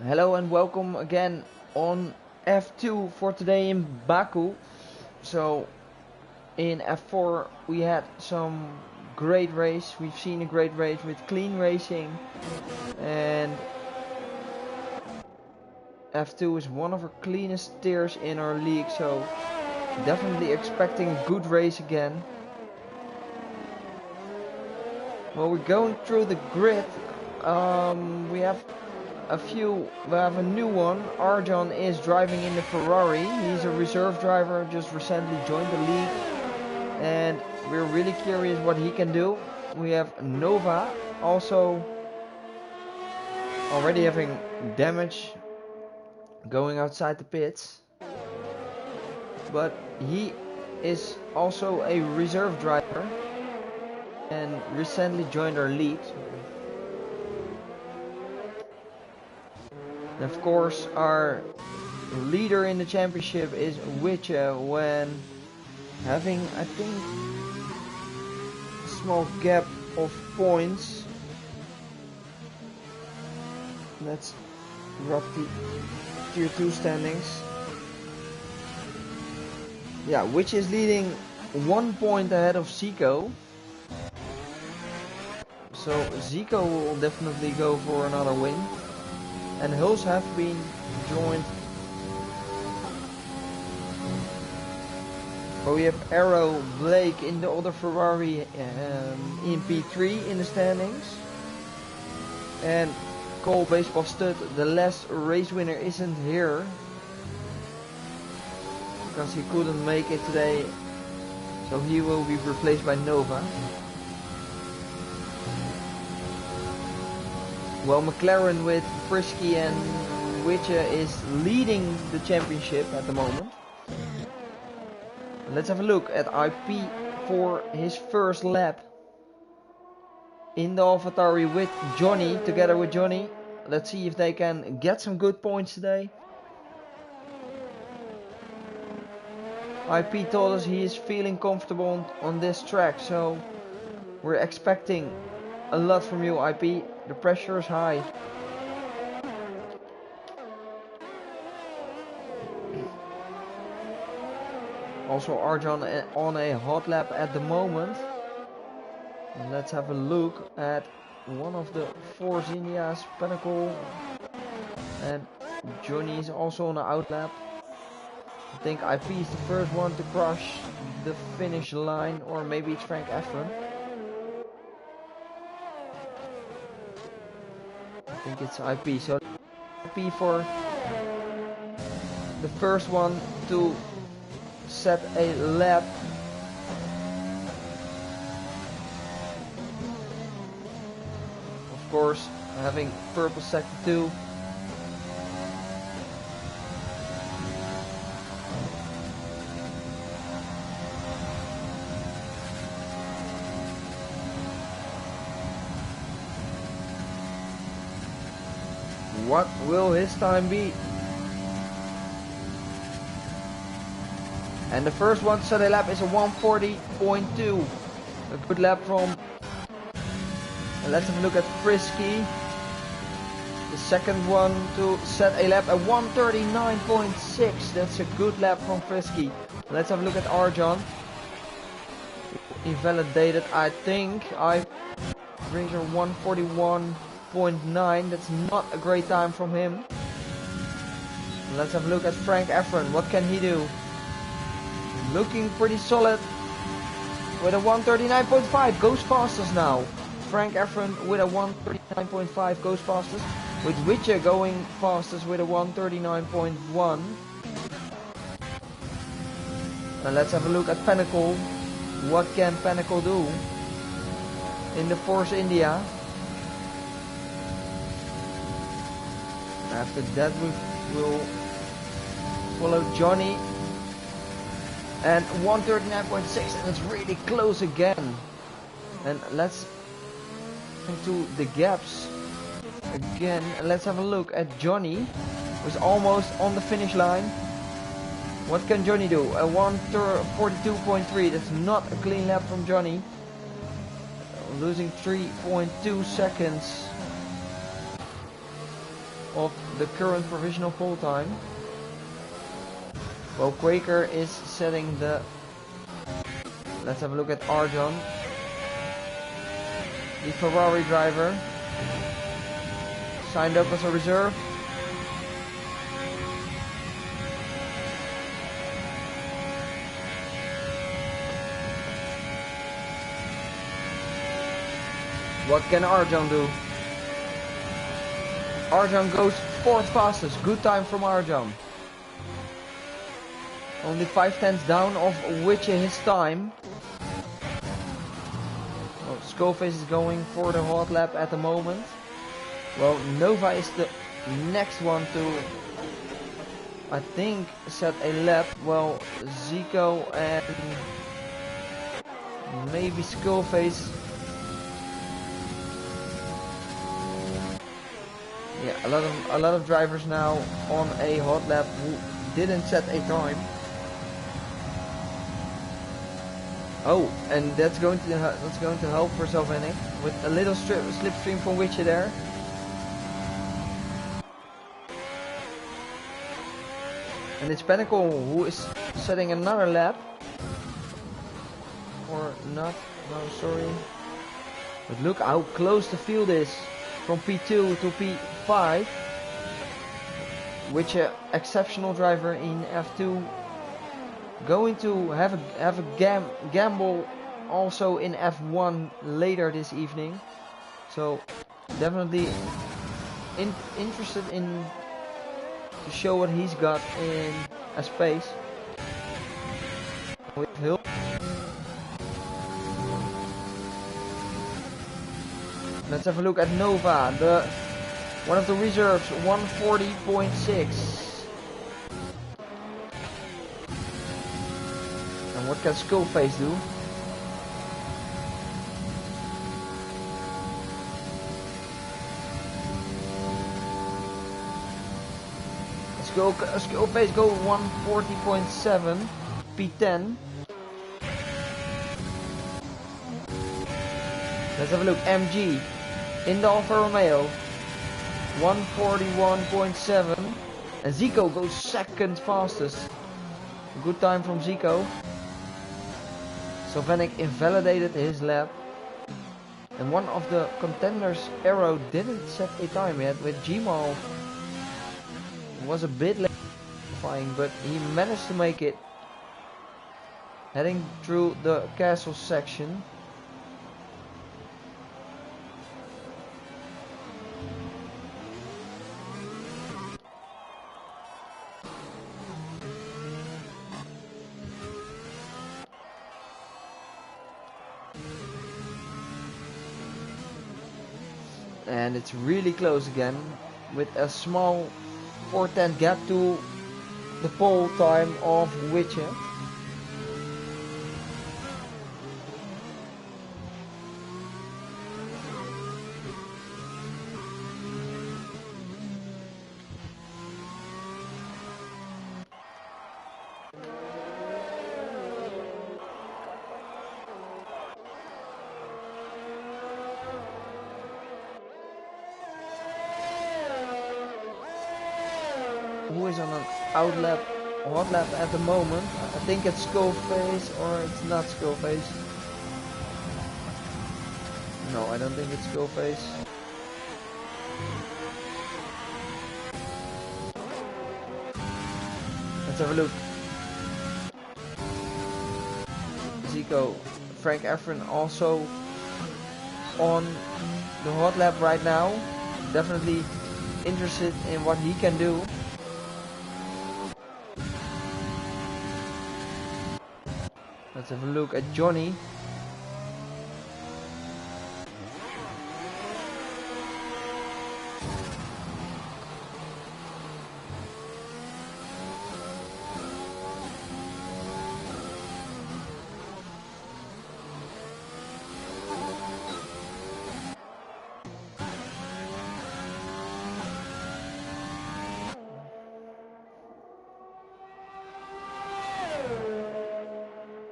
Hello and welcome again on F2 for today in Baku. So in F4 we had some great race. We've seen a great race with clean racing, and F2 is one of our cleanest tiers in our league, so definitely expecting a good race again. Well, we're going through the grid. We have a new one. Arjan is driving in the Ferrari. He's a reserve driver, just recently joined the league, and we're really curious what he can do. We have Nova also already having damage going outside the pits, but he is also a reserve driver and recently joined our league. And of course, our leader in the championship is Witcher, when having, I think, a small gap of points. That's roughly tier 2 standings. Yeah, which is leading 1 point ahead of Zico. So Zico will definitely go for another win. And Hulls have been joined. But we have Arrow, Blake in the other Ferrari in P3 in the standings. And Cole Baseball Stud, the last race winner, isn't here because he couldn't make it today. So he will be replaced by Nova. Well, McLaren with Frisky and Witcher is leading the championship at the moment. Let's have a look at IP for his first lap in the AlphaTauri with Johnny, together with Johnny. Let's see if they can get some good points today. IP told us he is feeling comfortable on this track, so we're expecting a lot from you, IP. The pressure is high. Also Arjan on a hot lap at the moment. And let's have a look at one of the Force India's, Pinnacle. And Johnny is also on an out lap. I think IP is the first one to cross the finish line, or maybe it's Frank Efron. I think it's IP. So IP for the first one to set a lap. Of course, having purple sector 2. What will his time be? And the first one to set a lap is a 140.2. A good lap from. And let's have a look at Frisky. The second one to set a lap at 139.6. That's a good lap from Frisky. Let's have a look at Arjan. Invalidated, I think. I brings her 141.9. That's not a great time from him. Let's have a look at Frank Efron. What can he do? Looking pretty solid with a 139.5. Goes fastest now. Frank Efron with a 139.5 goes fastest. With Witcher going fastest with a 139.1. And let's have a look at Pinnacle. What can Pinnacle do in the Force India? After that we will follow Johnny. And 139.6, and it's really close again. And let's into the gaps again. And let's have a look at Johnny, who's almost on the finish line. What can Johnny do? A 142.3. That's not a clean lap from Johnny. Losing 3.2 seconds of the current provisional pole time. Well, Quaker is setting the... Let's have a look at Arjan, the Ferrari driver, signed up as a reserve. What can Arjan do? Arjan goes 4th fastest. Good time from Arjan. Only 5/10 down of which his time. Well, Skullface is going for the hot lap at the moment. Well, Nova is the next one to, I think, set a lap. Well, Zico and maybe Skullface. Yeah, a lot of drivers now on a hot lap who didn't set a time. Oh, and that's going to help for Salvinic with a little slipstream from Witcher there. And it's Pinnacle who is setting another lap. Or not, no, sorry. But look how close the field is from P2 to P5. Witcher, exceptional driver in F2. Going to have a gamble also in F1 later this evening. So definitely interested in to show what he's got in a space with Hill. Let's have a look at Nova, one of the reserves, 140.6. And what can Skullface do? Skullface go 140.7, P10. Let's have a look. MG in the Alfa Romeo, 141.7, and Zico goes 2nd fastest. Good time from Zico. Salvinic invalidated his lap, and one of the contenders, Arrow, didn't set a time yet. With Gmal was a bit late qualifying, but he managed to make it, heading through the castle section. And it's really close again, with a small 4:10 gap to the pole time of Witcher. Who is on an hot lap at the moment? I think it's Skullface, or it's not Skullface. No, I don't think it's Skullface. Let's have a look. Zico, Frank Efren also on the hot lap right now. Definitely interested in what he can do. Let's have a look at Johnny.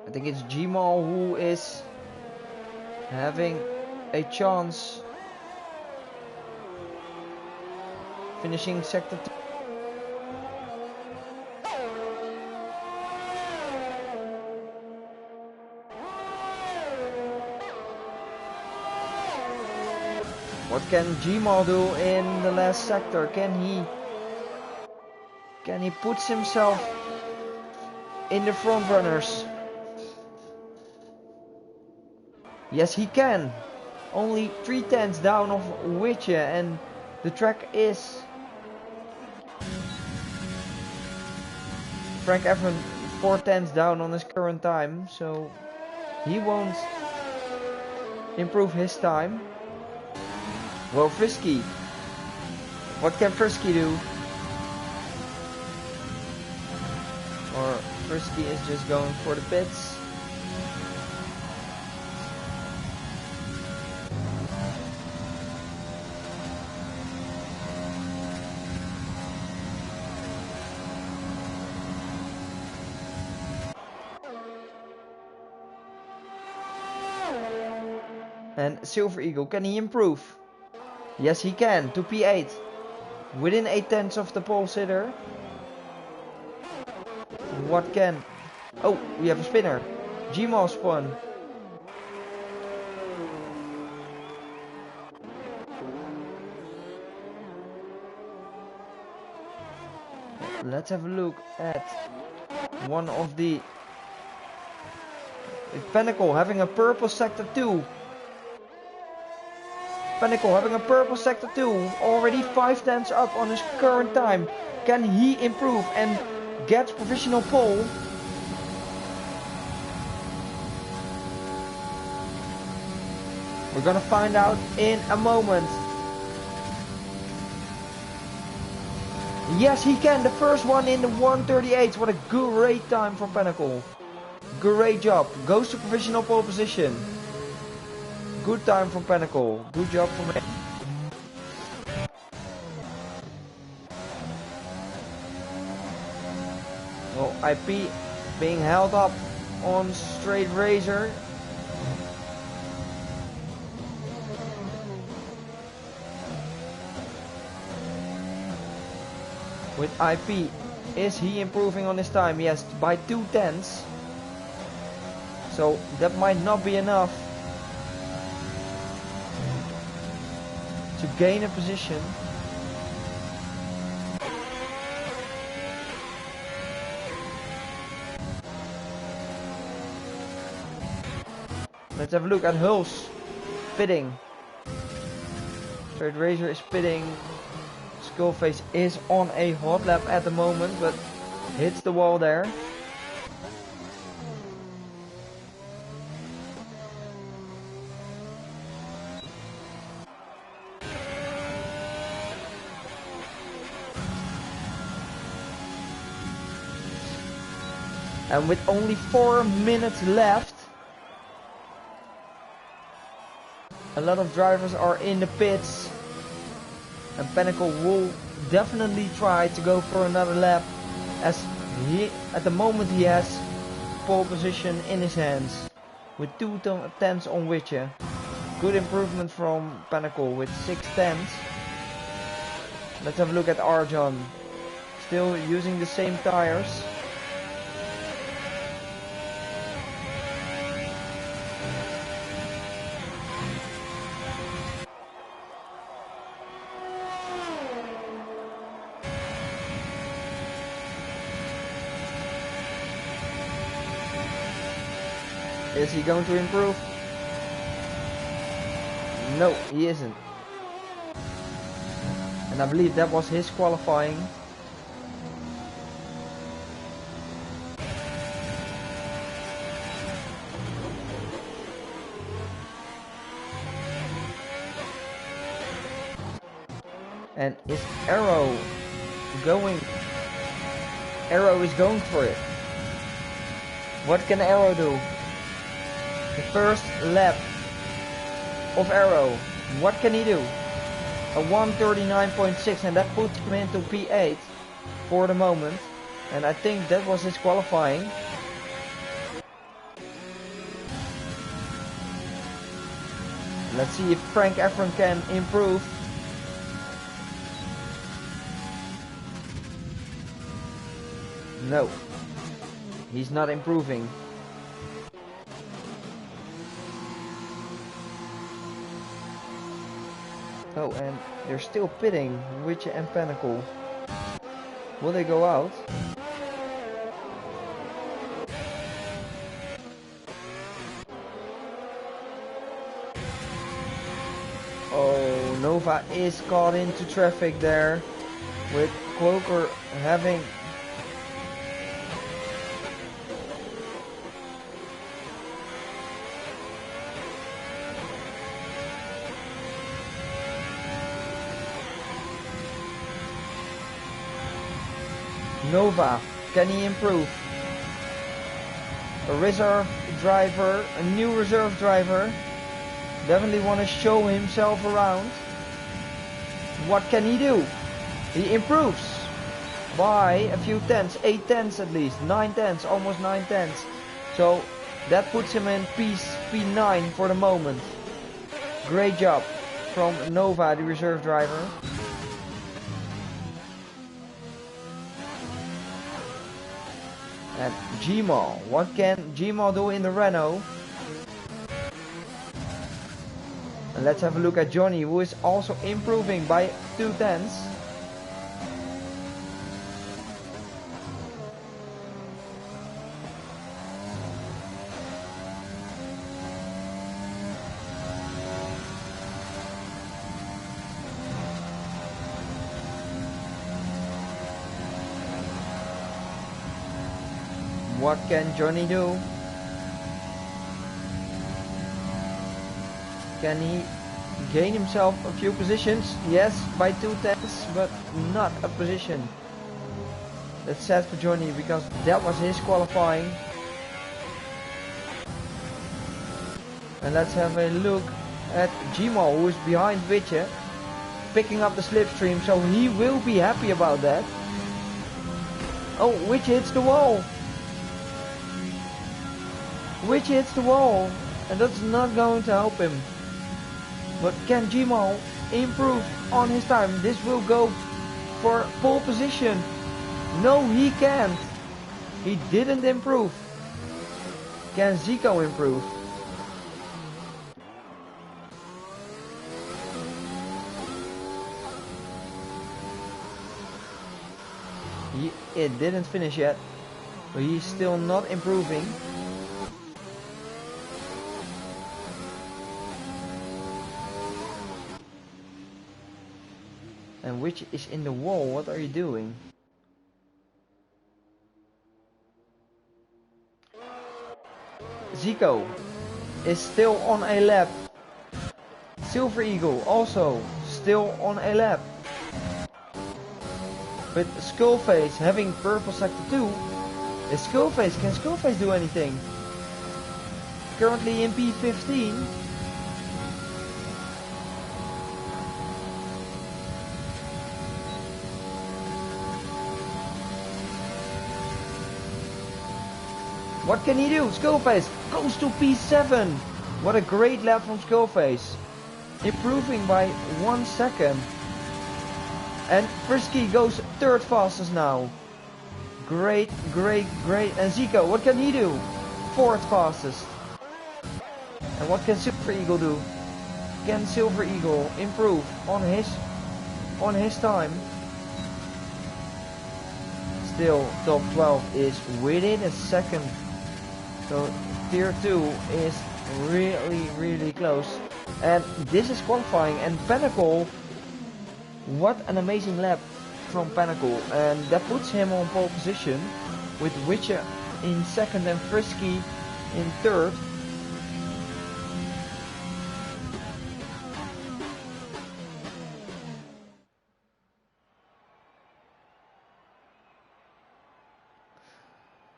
I think it's Gmal who is having a chance. finishing sector 2. What can Gmal do in the last sector? Can he put himself in the front runners? Yes, he can. Only 3/10 down of Witcher, and the track is Frank Evans 4/10 down on his current time, so he won't improve his time. Well, Frisky. What can Frisky do? Or Frisky is just going for the pits. And Silver Eagle, can he improve? Yes, he can, to P8. Within 8/10 of the pole sitter. What can... Oh, we have a spinner. Gmal spun. Let's have a look at one of the... Pinnacle having a purple sector 2. Pinnacle having a purple sector 2. Already 5/10 up on his current time. Can he improve and get provisional pole? We're gonna find out in a moment. Yes, he can. The first one in the 1:38. What a great time from Pinnacle. Great job. Goes to provisional pole position. Good time from Pinnacle. Good job from him. Well, IP being held up on straight razor. With IP, is he improving on his time? Yes, by 2/10. So that might not be enough to gain a position. Let's have a look at Hulse pitting. Straight razor is pitting. Skullface is on a hot lap at the moment, but hits the wall there. And with only 4 minutes left, a lot of drivers are in the pits, and Pinnacle will definitely try to go for another lap, as he at the moment he has pole position in his hands with 2/10 on Witcher. Good improvement from Pinnacle with 6/10. Let's have a look at Arjan, still using the same tires. Is he going to improve? No, he isn't. And I believe that was his qualifying. And is Arrow going? Arrow is going for it. What can Arrow do? The first lap of Arrow. What can he do? A 1:39.6, and that puts him into P8 for the moment. And I think that was his qualifying. Let's see if Frank Efron can improve. No, he's not improving. Oh, and they're still pitting Witcher and Pinnacle. Will they go out? Oh, Nova is caught into traffic there, with Cloaker having Nova. Can he improve? A reserve driver, a new reserve driver. Definitely want to show himself around. What can he do? He improves by a few tenths, 8 tenths at least, 9 tenths, almost 9 tenths. So that puts him in P9 for the moment. Great job from Nova, the reserve driver. And Gmal, what can Gmal do in the Renault? And let's have a look at Johnny, who is also improving by 2 tenths. What can Johnny do? Can he gain himself a few positions? Yes, by 2 tenths, but not a position. That's sad for Johnny, because that was his qualifying. And let's have a look at Gmal, who is behind Witcher, picking up the slipstream, so he will be happy about that. Oh, Witcher hits the wall. Witcher hits the wall, and that's not going to help him. But can Gmal improve on his time? This will go for pole position. No, he can't. He didn't improve. Can Zico improve? It didn't finish yet, but he's still not improving. And which is in the wall? What are you doing? Zico is still on a lap. Silver Eagle also still on a lap. With Skullface having purple sector 2. Is Skullface, can Skullface do anything? Currently in P15. What can he do? Skullface goes to P7. What a great lap from Skullface. Improving by 1 second. And Frisky goes 3rd fastest now. Great, great, great. And Zico, what can he do? 4th fastest. And what can Silver Eagle do? Can Silver Eagle improve on his time? Still, top 12 is within a second. So tier 2 is really, really close. And this is qualifying. And Pinnacle, what an amazing lap from Pinnacle. And that puts him on pole position, with Witcher in 2nd and Frisky in 3rd.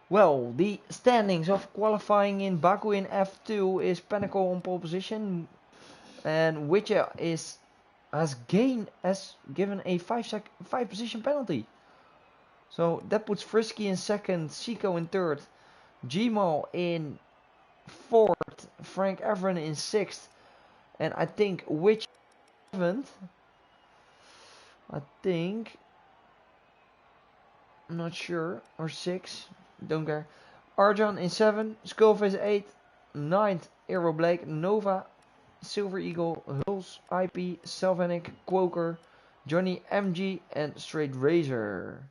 Well, the standings of qualifying in Baku in F2 is Pinnacle on pole position, and Witcher has given a 5 position penalty. So that puts Frisky in 2nd, Zico in 3rd, Gmal in 4th, Frank Everin in 6th, and I think Witcher 7th. I think I'm not sure. Or 6. Don't care. Arjan in 7. Skullface 8. 9th. Aero Blake. Nova. Silver Eagle. Hulse. IP. Selvenic. Quoker. Johnny MG. And Straight Razor.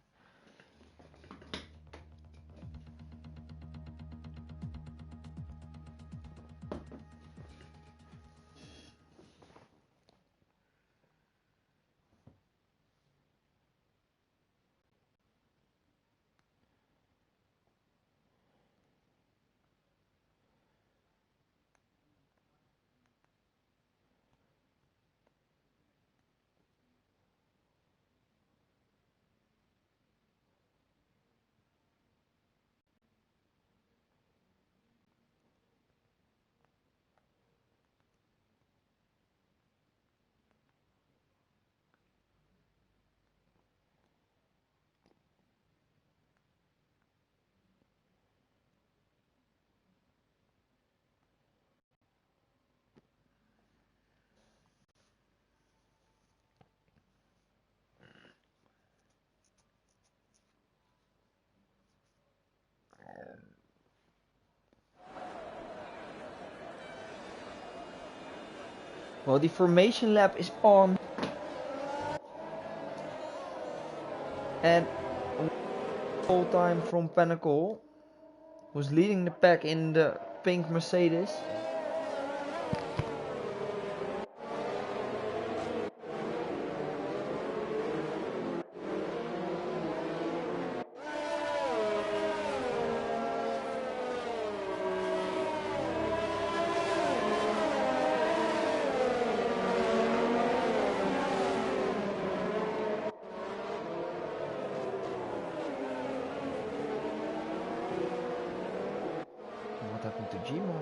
Well, the formation lap is on. And all time from Pinnacle was leading the pack in the pink Mercedes. What happened to Gmo?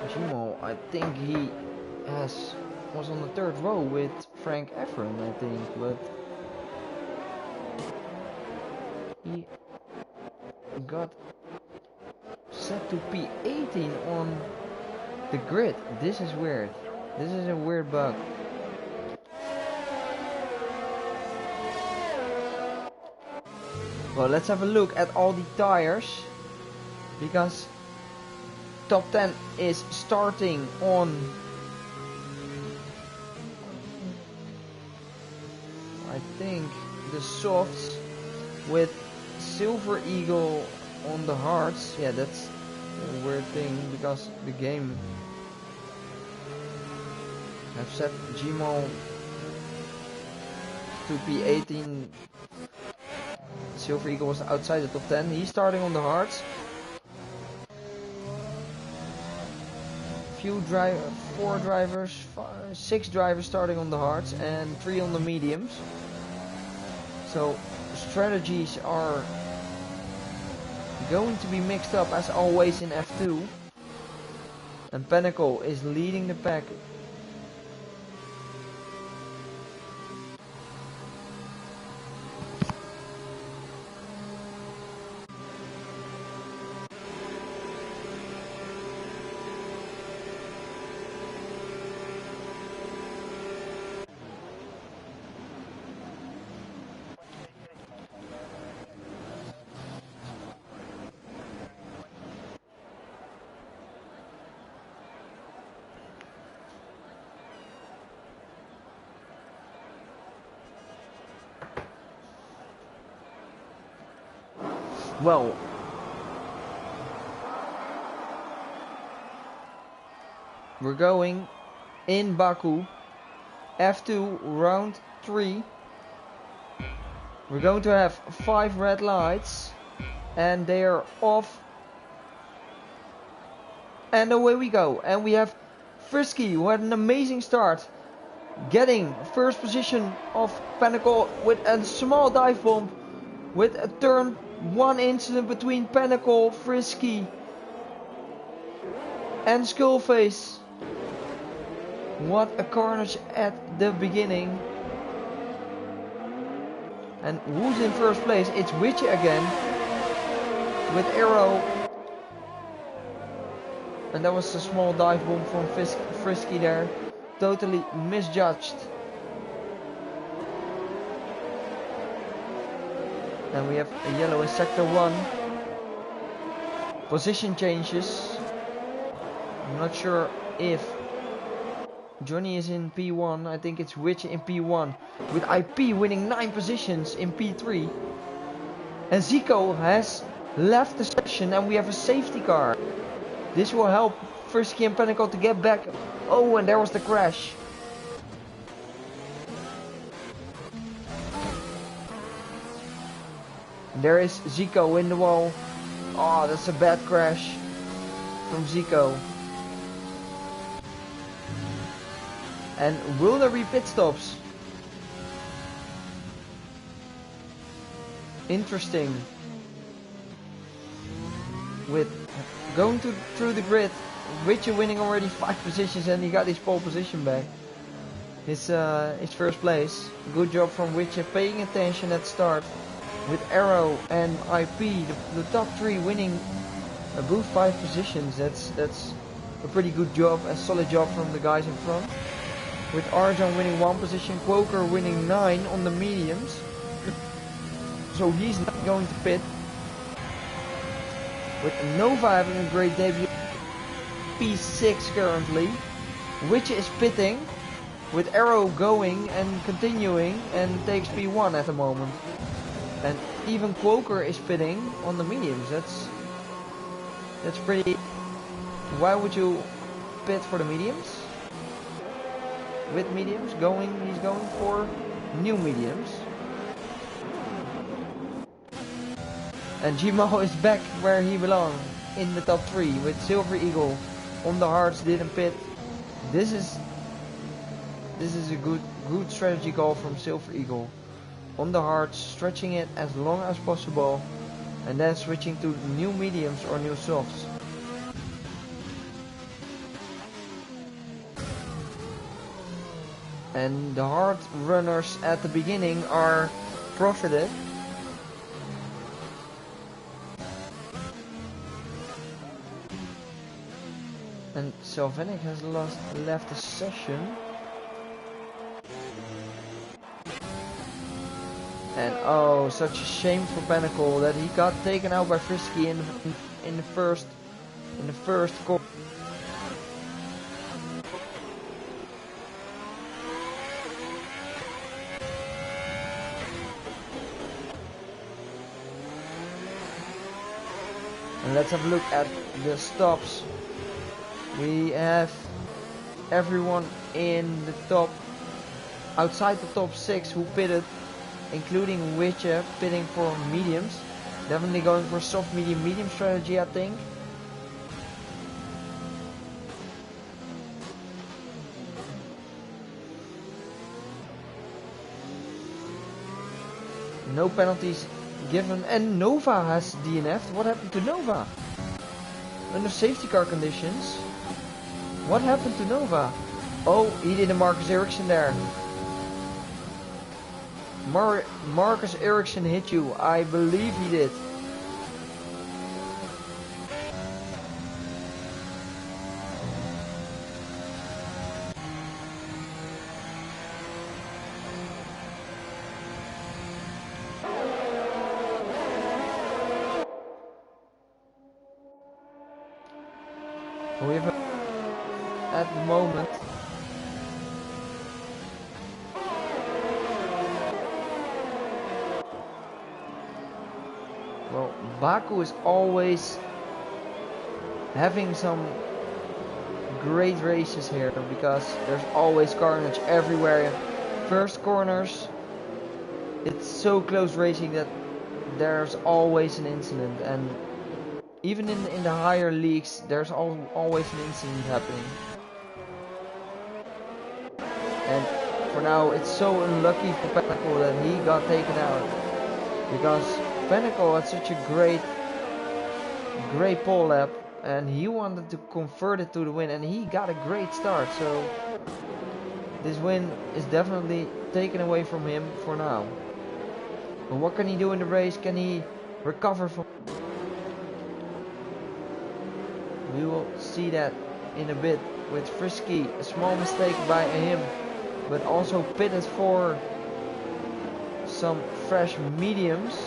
Gmo, I think he was on the 3rd row with Frank Efron, I think, but he got set to P18 on the grid. This is weird. This is a weird bug. Well, let's have a look at all the tires, because top 10 is starting on, I think, the softs with Silver Eagle on the hards. Yeah, that's a weird thing, because the game have set Gmo to P18. Silver Eagle was outside the top 10. He's starting on the hards. Four drivers, 6 drivers starting on the hards and 3 on the mediums. So strategies are going to be mixed up as always in F2. And Pinnacle is leading the pack. Well, we're going in Baku, F2 round 3. We're going to have 5 red lights and they are off, and away we go. And we have Frisky, who had an amazing start, getting first position of Pinnacle with a small dive bomb with a turn 1 incident between Pinnacle, Frisky and Skullface. What a carnage at the beginning. And who's in first place? It's Witcher again. With Arrow. And that was a small dive bomb from Frisky there. Totally misjudged. And we have a yellow in sector 1. Position changes. I'm not sure if Johnny is in P1. I think it's Witcher in P1. With IP winning 9 positions in P3. And Zico has left the session and we have a safety car. This will help Frisky and Pinnacle to get back. Oh, and there was the crash. There is Zico in the wall. Oh, that's a bad crash from Zico. And will there be pit stops? Interesting. With going through the grid, Witcher winning already 5 positions and he got his pole position back. His first place. Good job from Witcher paying attention at start. With Arrow and IP, the top 3 winning both 5 positions. That's a pretty good job, a solid job from the guys in front. With Arjan winning 1 position, Quoker winning 9 on the mediums. So he's not going to pit. With Nova having a great debut, P6 currently. Witcher is pitting. With Arrow going and continuing and takes P1 at the moment. And even Quoker is pitting on the mediums. That's pretty. Why would you pit for the mediums? With mediums he's going for new mediums. And Gmo is back where he belongs, in the top 3 with Silver Eagle. On the hards didn't pit. This is a good strategy call from Silver Eagle. On the hards, stretching it as long as possible and then switching to new mediums or new softs. And the hard runners at the beginning are profited. And Selvenic has left the session. And oh, such a shame for Pinnacle that he got taken out by Frisky in the first quarter. And let's have a look at the stops. We have everyone in the top, outside the top 6 who pitted, including Witcher pitting for mediums. Definitely going for soft medium strategy, I think. No penalties given, and Nova has DNF'd. What happened to Nova? Under safety car conditions. What happened to Nova? Oh, he did a Marcus Ericsson there. Marcus Ericsson hit you. I believe he did. We have at the moment well, Baku is always having some great races here because there's always carnage everywhere. First corners, it's so close racing that there's always an incident, and even in the higher leagues, there's always an incident happening. And for now, it's so unlucky for Pinnacle that he got taken out. Because Pinnacle had such a great pole lap. And he wanted to convert it to the win. And he got a great start. So this win is definitely taken away from him for now. But what can he do in the race? Can he recover from? We will see that in a bit with Frisky. A small mistake by him, but also pitted for some fresh mediums.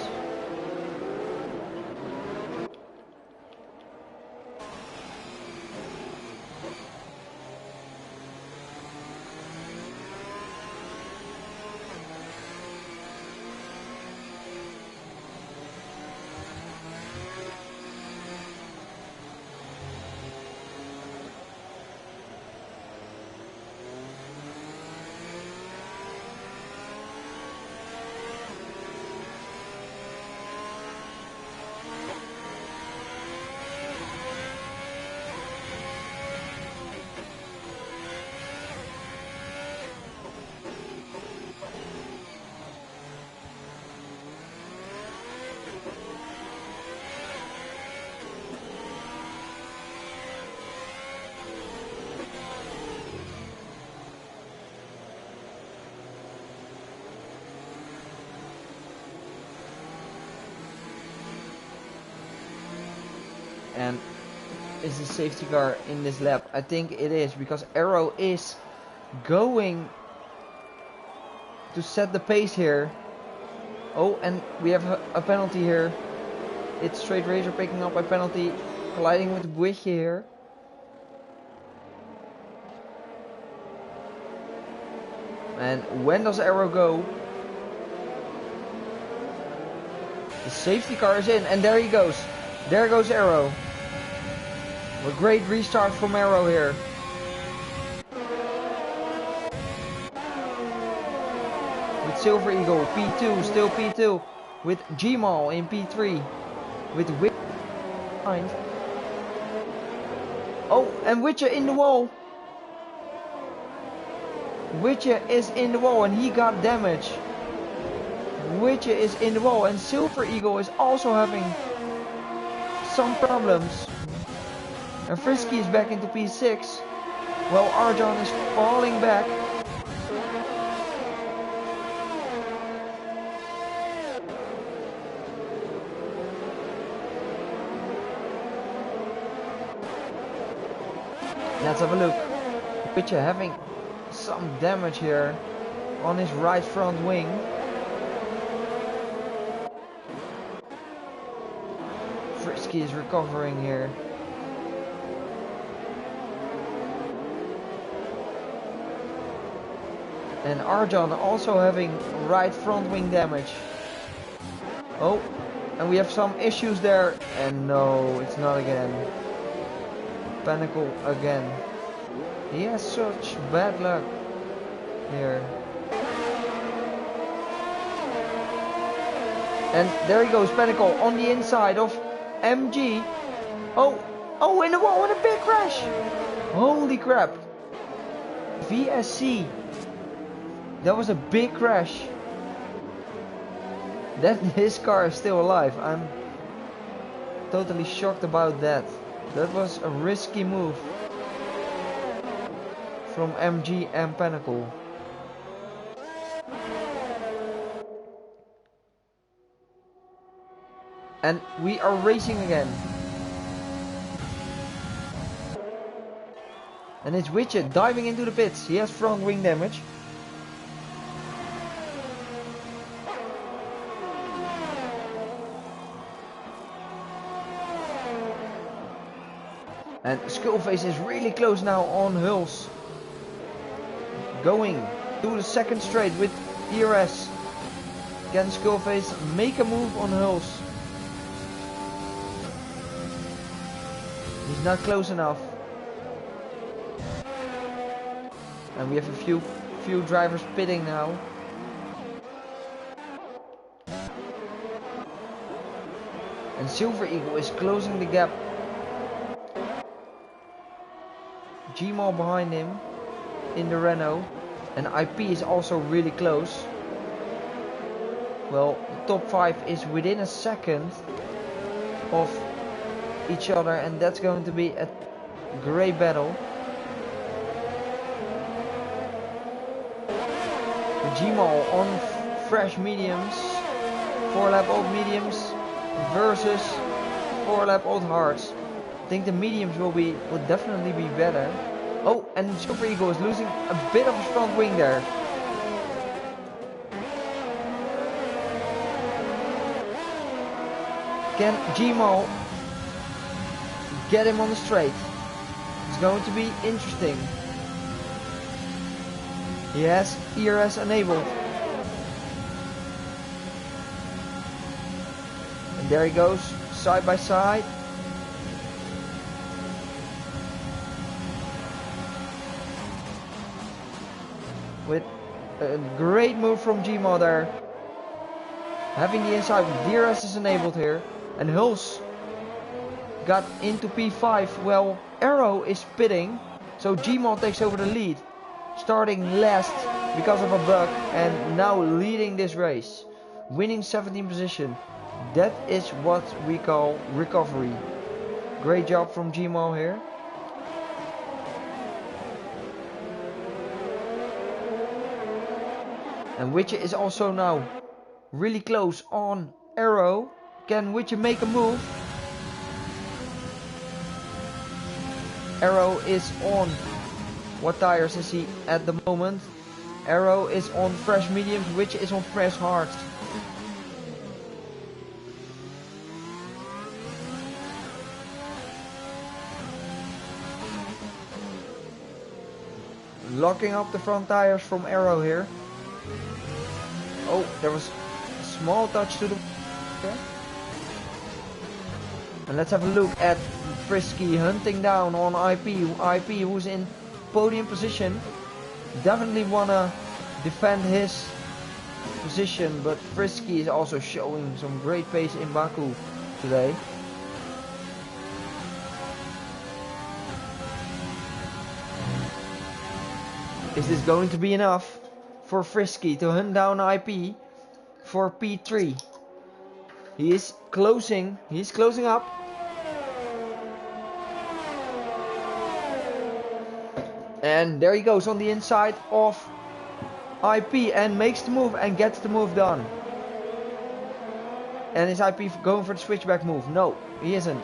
And is the safety car in this lap? I think it is, because Arrow is going to set the pace here. Oh, and we have a penalty here. It's Straight Razor picking up a penalty, colliding with Witch here. And when does Arrow go? The safety car is in, and there he goes. There goes Arrow. A great restart from Arrow here. With Silver Eagle, P2, still P2. With Gmal in P3. With Witcher behind. Oh, and Witcher in the wall. Witcher is in the wall and he got damage. Witcher is in the wall and Silver Eagle is also having some problems. And Frisky is back into P6. While Arjan is falling back. Let's have a look. Witcher having some damage here on his right front wing. Frisky is recovering here. And Arjan also having right front wing damage. Oh, and we have some issues there. And no, it's not again. Pinnacle again. He has such bad luck here. And there he goes, Pinnacle on the inside of MG. Oh, in the wall, and a big crash. Holy crap. VSC. That was a big crash. That his car is still alive. I'm totally shocked about that. That was a risky move from MG and Pinnacle. And we are racing again. And it's Witcher diving into the pits. He has front wing damage. And Skullface is really close now on Hulse. Going to the second straight with DRS. Can Skullface make a move on Hulse? He's not close enough. And we have a few drivers pitting now. And Silver Eagle is closing the gap. Gmal behind him in the Renault. And IP is also really close. Well, the top 5 is within a second of each other, and that's going to be a great battle. Gmal on fresh mediums. 4 lap old mediums versus 4 lap old hards. I think the mediums will definitely be better. Oh, and Super Eagle is losing a bit of his front wing there. Can Gmo get him on the straight? It's going to be interesting. He has ERS enabled. And there he goes, side by side. With a great move from Gmo there. Having the inside, DRS is enabled here. And Hulse got into P5. Well, Arrow is pitting. So Gmo takes over the lead. Starting last because of a bug. And now leading this race. Winning 17th position. That is what we call recovery. Great job from Gmo here. And Witcher is also now really close on Arrow. Can Witcher make a move? Arrow is on. What tires is he at the moment? Arrow is on fresh mediums, Witcher is on fresh hards. Locking up the front tires from Arrow here. Oh, there was a small touch to the... Okay. And let's have a look at Frisky hunting down on IP. IP who's in podium position. Definitely wanna defend his position, but Frisky is also showing some great pace in Baku today. Is this going to be enough for Frisky to hunt down IP for P3? He's closing up. And there he goes on the inside of IP and makes the move and gets the move done. And is IP going for the switchback move? No, he isn't.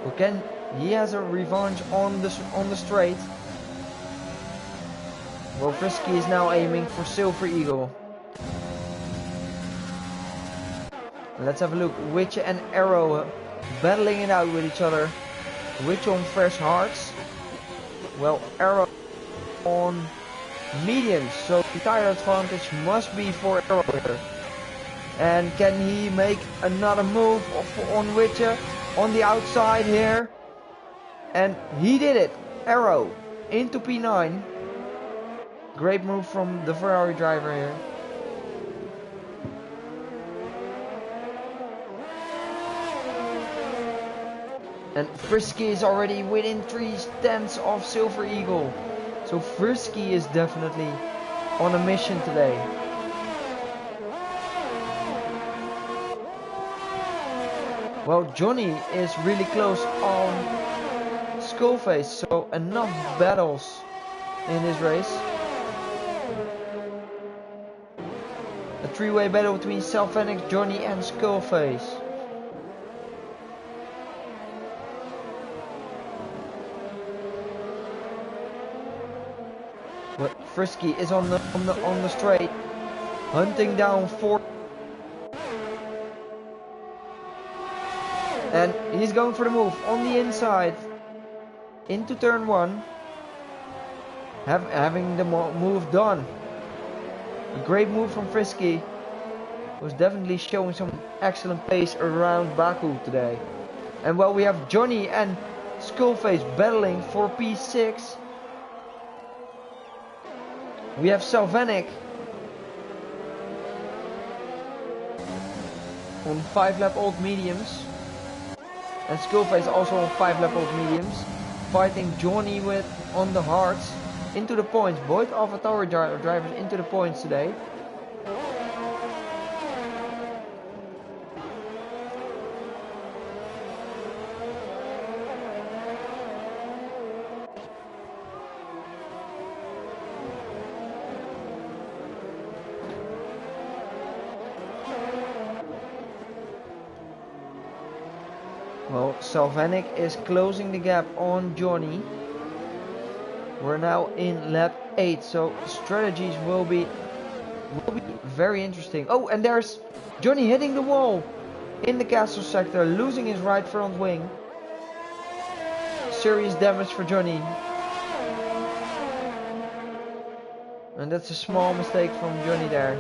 Okay, he has a revenge on the straight. Well, Frisky is now aiming for Silver Eagle. Let's have a look. Witcher and Arrow battling it out with each other. Witcher on fresh hards. Well, Arrow on mediums. So the tire advantage must be for Arrow here. And can he make another move on Witcher on the outside here? And he did it. Arrow into P9. Great move from the Ferrari driver here. And Frisky is already within 3/10 of Silver Eagle. So Frisky is definitely on a mission today. Well, Johnny is really close on Skullface. So enough battles in this race. A three-way battle between Salvanix, Johnny and Skullface. But Frisky is on the straight, hunting down 4. And he's going for the move on the inside into turn 1. Having the move done. A great move from Frisky. Was definitely showing some excellent pace around Baku today. And while we have Johnny and Skullface battling for P6, we have Salvanic on 5-lap old mediums. And Skullface also on 5-lap old mediums. Fighting Johnny with on the hards. Into the points. Both AlphaTauri drivers into the points today. Salvanik is closing the gap on Johnny. We're now in lap 8, so strategies will be very interesting. Oh, and there's Johnny hitting the wall in the castle sector, losing his right front wing. Serious damage for Johnny. And that's a small mistake from Johnny there.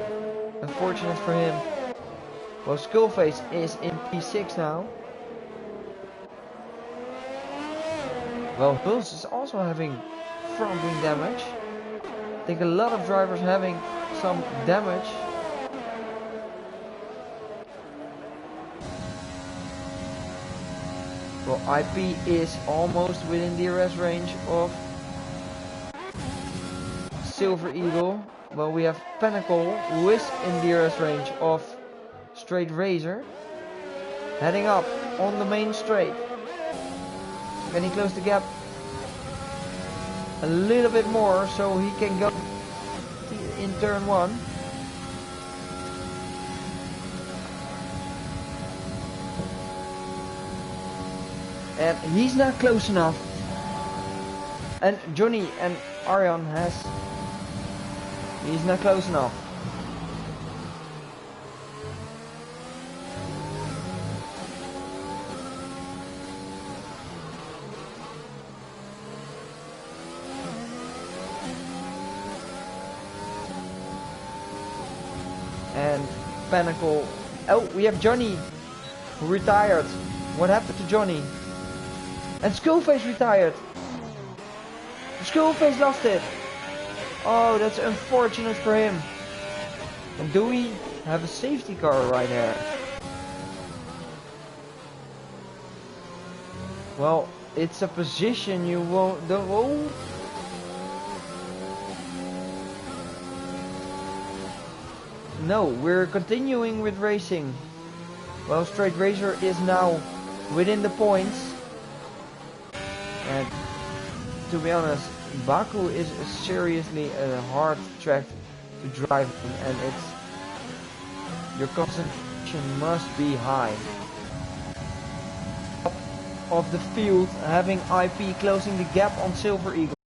Unfortunate for him. Well, Skullface is in P6 now. Well, Hulse is also having front wing damage. I think a lot of drivers having some damage. Well, IP is almost within DRS range of Silver Eagle. Well, we have Pinnacle, who is in DRS range of Straight Razor. Heading up on the main straight. Can he close the gap a little bit more so he can go in turn 1? And he's not close enough. And Johnny and Arjan he's not close enough. And Pinnacle. Oh, we have Johnny who retired. What happened to Johnny? And Skullface retired. Skullface lost it. Oh, that's unfortunate for him. And do we have a safety car right here? Well, it's a position you don't. Oh. No, we're continuing with racing. Well, Straight Razor is now within the points. And to be honest, Baku is seriously a hard track to drive in, and your concentration must be high. Top of the field, having IP closing the gap on Silver Eagle.